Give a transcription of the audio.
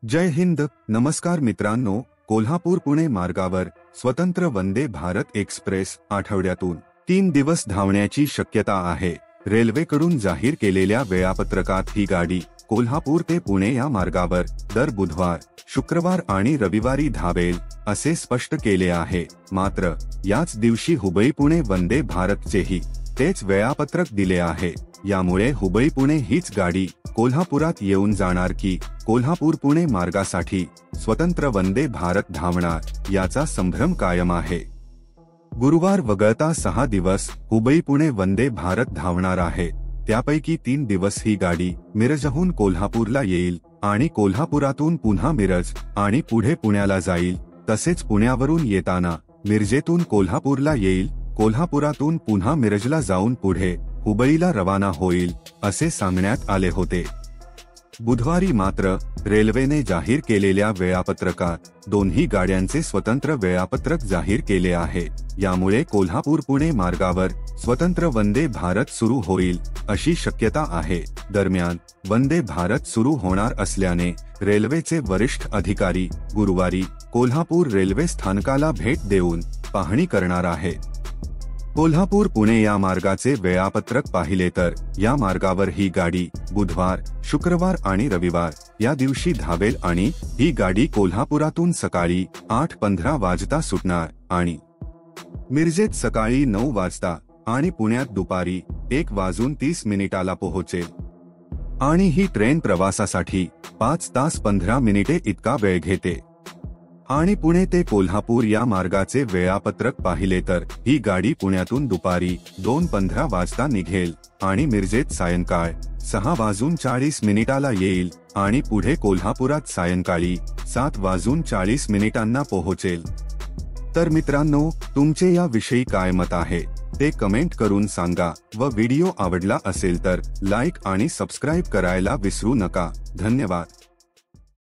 जय हिंद. नमस्कार मित्रांनो. कोल्हापूर पुणे मार्गावर स्वतंत्र वंदे भारत एक्सप्रेस आठवड्यातून 3 दिवस धावण्याची शक्यता आहे. रेल्वेकडून जाहीर केलेल्या वेळापत्रकात ही गाडी कोल्हापूर ते पुणे या मार्गावर दर बुधवार, शुक्रवार आणि रविवारी धावेल असे स्पष्ट केले आहे. मात्र याच दिवशी हुबळी पुणे वंदे भारतचेही तेच वेळापत्रक दिले आहे. यामुळे हुबळी पुणे हीच गाडी कोल्हापुरात येऊन जाणार की कोल्हापूर पुणे मार्गासाठी स्वतंत्र वंदे भारत धावणार याचा संभ्रम कायम आहे. गुरुवार वगळता 6 दिवस हुबळी पुणे वंदे भारत धावणार आहे. त्यापैकी 3 दिवस ही गाडी मिरजहून कोल्हापूरला येईल आणि कोल्हापुरातून पुन्हा मिरज आणि पुढे पुण्याला जाईल. तसेच पुण्यावरून येताना मिरजेतून कोल्हापूरला येईल, कोल्हापुरातून पुन्हा मिरजला जाऊन पुढे हुबळीला रवाना होईल असे सांगण्यात आले होते. बुधवारी मात्र रेल्वेने जाहीर केलेल्या वेळापत्रकात दोन्ही गाड्यांचे स्वतंत्र वेळापत्रक जाहीर केले आहे. यामुळे कोल्हापूर पुणे मार्गावर स्वतंत्र वंदे भारत सुरू होईल अशी शक्यता आहे. दरम्यान वंदे भारत सुरू होणार असल्याने रेल्वेचे वरिष्ठ अधिकारी गुरुवारी कोल्हापूर रेल्वे स्थानकाला भेट देऊन पाहणी करणार आहेत. कोल्हापूर पुणे या मार्गाचे वेळापत्रक पाहिले तर या मार्गावर ही गाडी बुधवार, शुक्रवार आणि रविवार या दिवशी धावेल आणि ही गाडी कोल्हापुरातून सकाळी 8:15 वाजता सुटणार आणि मिरजेत सकाळी 9 वाजता आणि पुण्यात दुपारी 1:30 पोहोचेल. आणि ही ट्रेन प्रवासासाठी 5 तास 15 मिनिटे इतका वेळ घेते. आणि पुणे ते कोल्हापूर या मार्गाचे वेळापत्रक पाहिले तर ही गाडी पुण्यातून दुपारी 2:15 वाजता निघेल आणि मिरजेत सायंकाळ 6:40 येईल आणि पुढे कोल्हापुरात सायंकाळी 7:40 पोहोचेल. तर मित्रांनो, तुमचे या विषयी काय मत आहे ते कमेंट करून सांगा व व्हिडिओ आवडला असेल तर लाईक आणि सबस्क्राईब करायला विसरू नका. धन्यवाद.